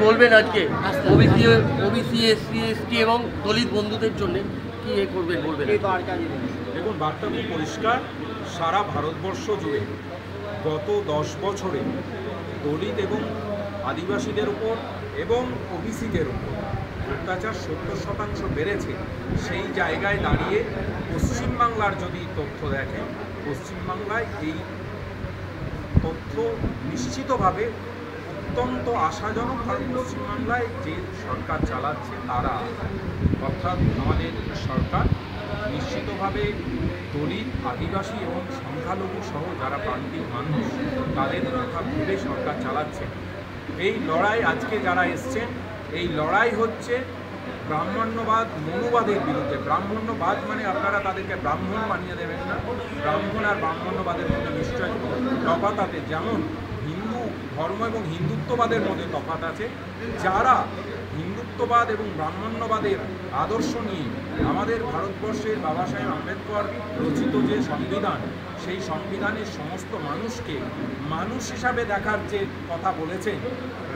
বলবেন আজকে OBC SC ST এবং দলিত বন্ধুদের জন্য কি করবেন বলবেন? দেখুন, বার্তা খুব পরিষ্কার। সারা ভারতবর্ষ জুড়ে গত 10 বছরে দলিত এবং আদিবাসীদের উপর এবং ওবিসিদের উপর অত্যাচার 70% বেড়েছে। সেই জায়গায় দাঁড়িয়ে পশ্চিমবাংলার যদি তথ্য দেখেন, পশ্চিমবাংলায় এই তথ্য নিশ্চিতভাবে অত্যন্ত আশাজনক। কারণ পশ্চিমবাংলায় যে সরকার চালাচ্ছে তারা, অর্থাৎ আমাদের সরকার, নিশ্চিতভাবে দলিত, আদিবাসী এবং সংখ্যালঘু সহ যারা প্রান্তিক মানুষ তাদের কথা ভেবে সরকার চালাচ্ছে। এই লড়াই আজকে যারা এসছেন, এই লড়াই হচ্ছে ব্রাহ্মণ্যবাদ মনুবাদের বিরুদ্ধে। ব্রাহ্মণ্যবাদ মানে আপনারা তাদেরকে ব্রাহ্মণ বানিয়ে দেবেন না। ব্রাহ্মণ আর ব্রাহ্মণ্যবাদের মধ্যে নিশ্চয় তফাৎ আছে, যেমন হিন্দু ধর্ম এবং হিন্দুত্ববাদের মধ্যে তফাৎ আছে। যারা হিন্দুত্ববাদ এবং ব্রাহ্মণ্যবাদের আদর্শ নিয়ে আমাদের ভারতবর্ষের বাবা সাহেব আম্বেদকর রচিত যে সংবিধান, সেই সংবিধানের সমস্ত মানুষকে মানুষ হিসাবে দেখার যে কথা বলেছেন,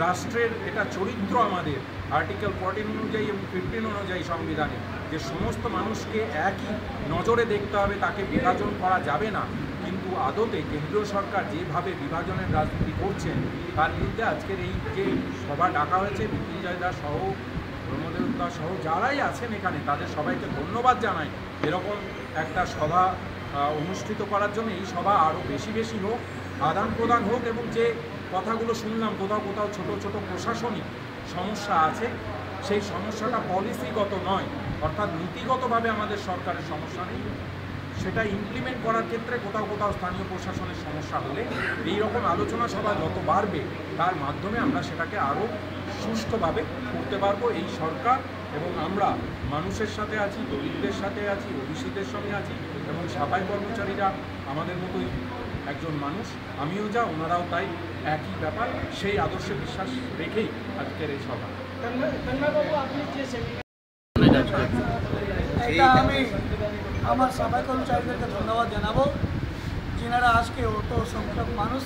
রাষ্ট্রের এটা চরিত্র আমাদের আর্টিকেল 14 অনুযায়ী এবং 15 অনুযায়ী সংবিধানে, যে সমস্ত মানুষকে একই নজরে দেখতে হবে, তাকে বিভাজন করা যাবে না। কিন্তু আদতে কেন্দ্রীয় সরকার যেভাবে বিভাজনের রাজনীতি করছেন, তার বিরুদ্ধে আজকের এই যে সভা ডাকা হয়েছে, মৃত্যুঞ্জয় দাস সহ ব্রহ্মদেব দাস সহ যারাই আছেন এখানে, তাদের সবাইকে ধন্যবাদ জানাই। এরকম একটা সভা অনুষ্ঠিত করার জন্য এই সভা আরও বেশি বেশি হোক, আদান প্রদান হোক, এবং যে কথাগুলো শুনলাম কোথাও কোথাও ছোট ছোট প্রশাসনিক সমস্যা আছে, সেই সমস্যাটা পলিসিগত নয়, অর্থাৎ নীতিগতভাবে আমাদের সরকারের সমস্যা নেই। সেটা ইমপ্লিমেন্ট করার ক্ষেত্রে কোথাও কোথাও স্থানীয় প্রশাসনের সমস্যা হলে এই রকম আলোচনা সভা যত বাড়বে, তার মাধ্যমে আমরা সেটাকে আরও সুষ্ঠুভাবে করতে পারবো। এই সরকার এবং আমরা মানুষের সাথে আছি, দলিতদের সাথে আছি, ওবিসিদের সঙ্গে আছি, এবং সাফাই কর্মচারীরা আমাদের মতোই একজন মানুষ, আমিও যা, ওনারাও তাই, একই ব্যাপার। সেই আদর্শে বিশ্বাস রেখেই আজকের এই সভা। আমি আমার সাফাই কর্মচারীদেরকে ধন্যবাদ জানাবো, যেনারা আজকে অত সংখ্যক মানুষ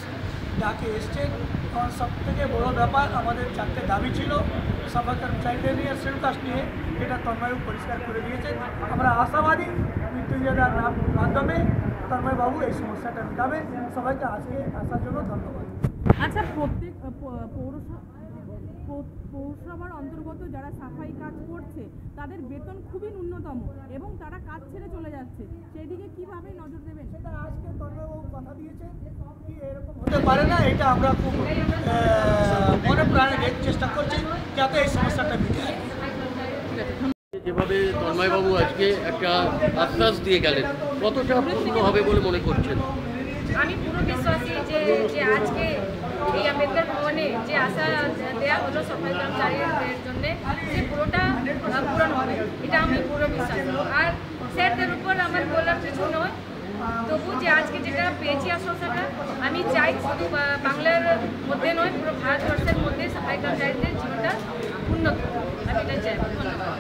ডাকে এসছেন। কারণ সবথেকে বড় ব্যাপার, আমাদের 4টে দাবি ছিল সাফাই কর্মচারীদের নিয়ে, সেলকাস্ট নিয়ে, এটা তন্ময়বাবু পরিষ্কার করে দিয়েছেন। আমরা আশাবাদী মৃত্যুঞ্জয়দার মাধ্যমে তন্ময়বাবু এই সমস্যাটা মেটাবেন। সবাইকে আজকে আসার জন্য ধন্যবাদ। আচ্ছা, প্রত্যেক পৌরসভার অন্তর্গত যারা সাফাই কাজ করছে তাদের বেতন খুবই ন্যূনতম এবং তারা কাজ ছেড়ে চলে যাচ্ছে, সেই দিকে কীভাবে নজর দেবেন? সেটা আজকে তন্ময়বাবু কথা দিয়েছে কি এরকম হতে পারে না, এটা আমরা খুব মনে প্রাণে চেষ্টা করছি যাতে এই সমস্যাটা মিটে যায়। যেভাবে তন্ময়বাবু আজকে একটা আশ্বাস দিয়ে গেলেন, কতটা পূর্ণ হবে বলে মনে করছেন? আমি পুরো বিশ্বাসী যে আজকে এই আম্বেদকর ভবনে যে আশা দেওয়া হলো সাফাই কর্মচারীদের জন্য, সে পুরোটা পূরণ হবে, এটা আমি পুরো বিশ্বাস। আর স্যারদের উপর আমার বলার কিছু নয়, তবু যে আজকে যেটা পেয়েছি আশ্বাসটা, আমি চাই শুধু বাংলার মধ্যে নয়, পুরো ভারতবর্ষের মধ্যে সাফাই কর্মচারীদের জীবনটা উন্নত, আমি এটা চাই। ধন্যবাদ।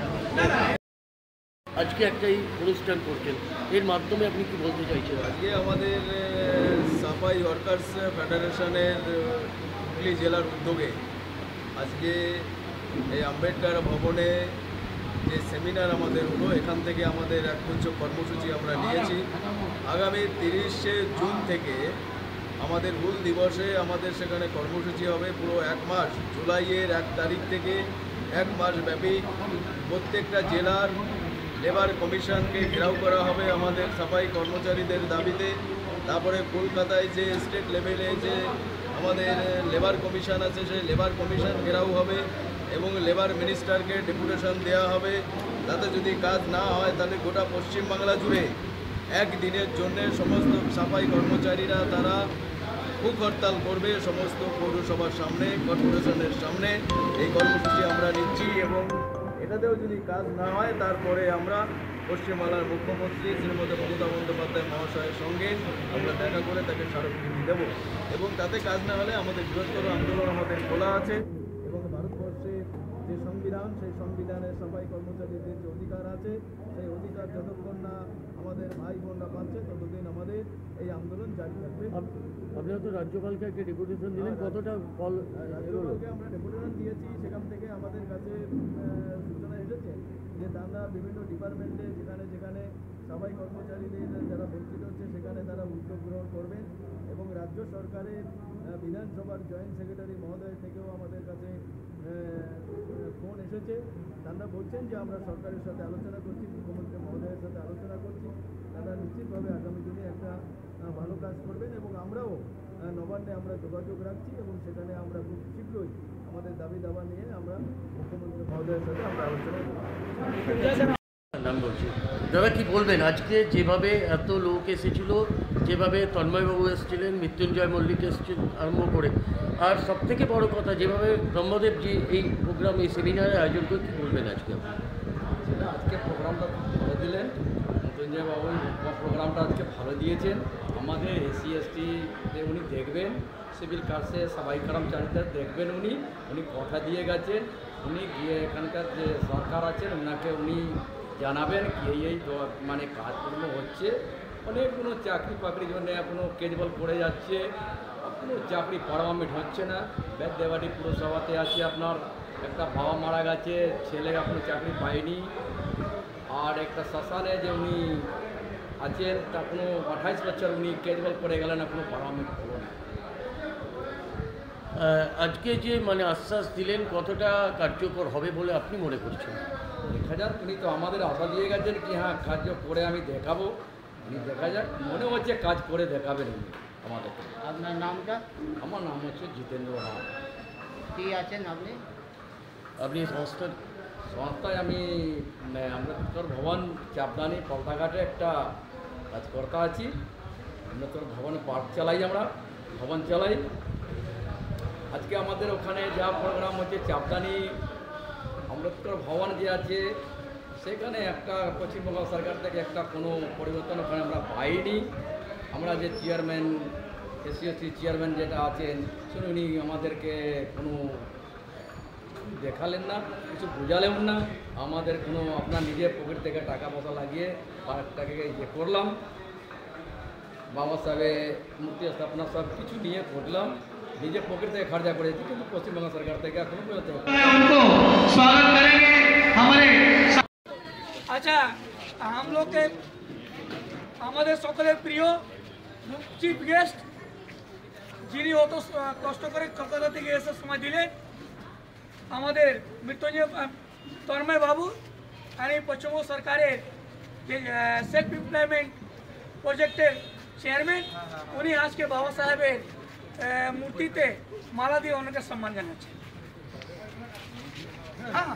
আজকে একটাই অনুষ্ঠান করছেন, এর মাধ্যমে আপনি কি বলতে চাইছেন? আজকে আমাদের সাফাই ওয়ার্কার্স ফেডারেশনের হুগলি জেলার উদ্যোগে আজকে এই আম্বেদকর ভবনে যে সেমিনার আমাদের হলো, এখান থেকে আমাদের একগুচ্ছ কর্মসূচি আমরা নিয়েছি। আগামী 30শে জুন থেকে আমাদের হুল দিবসে আমাদের সেখানে কর্মসূচি হবে পুরো 1 মাস, জুলাইয়ের 1 তারিখ থেকে 1 মাস ব্যাপী প্রত্যেকটা জেলার লেবার কমিশনকে ঘেরাও করা হবে আমাদের সাফাই কর্মচারীদের দাবিতে। তারপরে কলকাতায় যে স্টেট লেভেলে যে আমাদের লেবার কমিশন আছে, সেই লেবার কমিশন ঘেরাও হবে এবং লেবার মিনিস্টারকে ডেপুটেশন দেওয়া হবে। তাতে যদি কাজ না হয় তাহলে গোটা পশ্চিমবাংলা জুড়ে একদিনের জন্য সমস্ত সাফাই কর্মচারীরা তারা ভূখ হরতাল করবে সমস্ত পৌরসভার সামনে, কর্পোরেশনের সামনে। এই কর্মসূচি আমরা নিচ্ছি এবং এটাতেও যদি কাজ না হয় তারপরে আমরা পশ্চিমবাংলার মুখ্যমন্ত্রী শ্রীমতী মমতা বন্দ্যোপাধ্যায় মহাশয়ের সঙ্গে আমরা দেখা করে তাকে স্মারকলিপি দেব এবং তাতে কাজ না হলে আমাদের বৃহত্তর আন্দোলন আমাদের খোলা আছে। এবং ভারতবর্ষের যে সংবিধান, সেই সংবিধানের সাফাই কর্মচারীদের যে অধিকার আছে, সেই অধিকার যতক্ষণ না আমাদের ভাই বোনরা পাচ্ছে ততদিন আমাদের এই আন্দোলন জারি থাকবে। আপনারা তো রাজ্যপালকে একটা ডেপুটেশন দিলেন, কতটা ফল এগোলো? রাজ্যপালকে আমরা ডেপুটেশন দিয়েছি, সেখান থেকে আমাদের কাছে সূচনা এসেছে যে তারা বিভিন্ন ডিপার্টমেন্টে যেখানে যেখানে সাফাই কর্মচারীদের যারা বঞ্চিত হচ্ছে সেখানে তারা উদ্যোগ গ্রহণ করবেন। এবং রাজ্য সরকারের বিধানসভার জয়েন্ট সেক্রেটারি মহোদয় থেকেও আমাদের কাছে ফোন এসেছে। তারা বলছেন যে আমরা সরকারের সাথে আলোচনা করছি, মুখ্যমন্ত্রী মহোদয়ের সাথে আলোচনা করছি। তারা নিশ্চিতভাবে আগামী দিনে একটা ভালো কাজ করবেন এবং আমরাও নবান্নে আমরা যোগাযোগ রাখছি এবং সেখানে আমরা খুব শীঘ্রই আমাদের দাবি দাবা নিয়ে আমরা মুখ্যমন্ত্রী মহোদয়ের সাথে আমরা আলোচনা করব। নাম বলছি দাদা, কি বলবেন আজকে যেভাবে এত লোক এসেছিল, যেভাবে তন্ময়বাবু এসেছিলেন, মৃত্যুঞ্জয় মল্লিক এসেছিলেন আরম্ভ করে, আর সবথেকে বড় কথা যেভাবে ব্রহ্মদেব যে এই প্রোগ্রাম এই সেমিনারের আয়োজন করে, কী বলবেন আজকে? সেটা আজকে প্রোগ্রামটা ভালো দিলেন মৃত্যুঞ্জয় বাবু, প্রোগ্রামটা আজকে ভালো দিয়েছেন। আমাদের এসসি এসটিতে উনি দেখবেন, সিভিল কার্ডসে সবাই কর্মচারীদের দেখবেন। উনি কথা দিয়ে গেছেন, উনি গিয়ে এখানকার যে সরকার আছেন ওনাকে উনি জানাবেন কি এই মানে কাজকর্ম হচ্ছে। অনেকগুলো চাকরি বাকরির জন্য এখনও কেজবল পড়ে যাচ্ছে, কোনো চাকরি পারমানেন্ট হচ্ছে না। বেদদেবাড়ি পুরসভাতে আছে আপনার একটা বাবা মারা গেছে, ছেলে এখনো চাকরি পায়নি। আর একটা শ্মশানে যে উনি আছেন তা কোনো 28 বছর উনি কেজবল করে গেলেন, এখনো পারমানেন্ট হলো না। আজকে যে মানে আশ্বাস দিলেন, কতটা কার্যকর হবে বলে আপনি মনে করছেন? দেখা যাক, উনি তো আমাদের আশা দিয়ে গেছেন কি হ্যাঁ কাজ করে আমি দেখাবো। উনি দেখা যাক, মনে হচ্ছে কাজ করে দেখাবেন উনি আমাদেরকে। আপনার নামটা? আমার নাম হচ্ছে জিতেন্দ্র হাট। কি আছেন আপনি? আপনি সংস্থায় আমি আম্বেদকর ভবন চাপদানি পলতাঘাটে একটা কাজকর্তা আছি। আম্বেদকর ভবনে পার্ক চালাই, আমরা ভবন চালাই। আজকে আমাদের ওখানে যা প্রোগ্রাম হচ্ছে চাপদানি আম্বেদকর ভবন যে আছে সেখানে একটা পশ্চিমবঙ্গ সরকার থেকে একটা কোনো পরিবর্তন ওখানে আমরা পাইনি। আমরা যে চেয়ারম্যান এসসি এসটি চেয়ারম্যান যেটা আছেন উনি আমাদেরকে কোনো দেখালেন না, কিছু বোঝালেন না। আমাদের কোনো আপনার নিজের পকেট থেকে টাকা পয়সা লাগিয়ে পার্কটাকে ইয়ে করলাম, বাবা সাহেবের মূর্তি স্থাপনা সব কিছু নিয়ে করলাম, নিজের পকেট থেকে খরচা করেছি, কিন্তু পশ্চিমবঙ্গ সরকার থেকে এখনো পর্যন্ত। আচ্ছা, हम लोग के আমাদের সকলের প্রিয় চিফ গেস্ট যিনি অত কষ্ট করে কলকাতা থেকে এসে সময় দিলেন, আমাদের মৃত্যুঞ্জয় তন্ময় বাবু আর এই পশ্চিমবঙ্গ সরকারের যে সেলফ এমপ্লয়মেন্ট প্রজেক্টের চেয়ারম্যান, উনি আজকে বাবা সাহেবের মূর্তিতে মালা দিয়ে ওনাকে সম্মান জানাচ্ছেন। হ্যাঁ,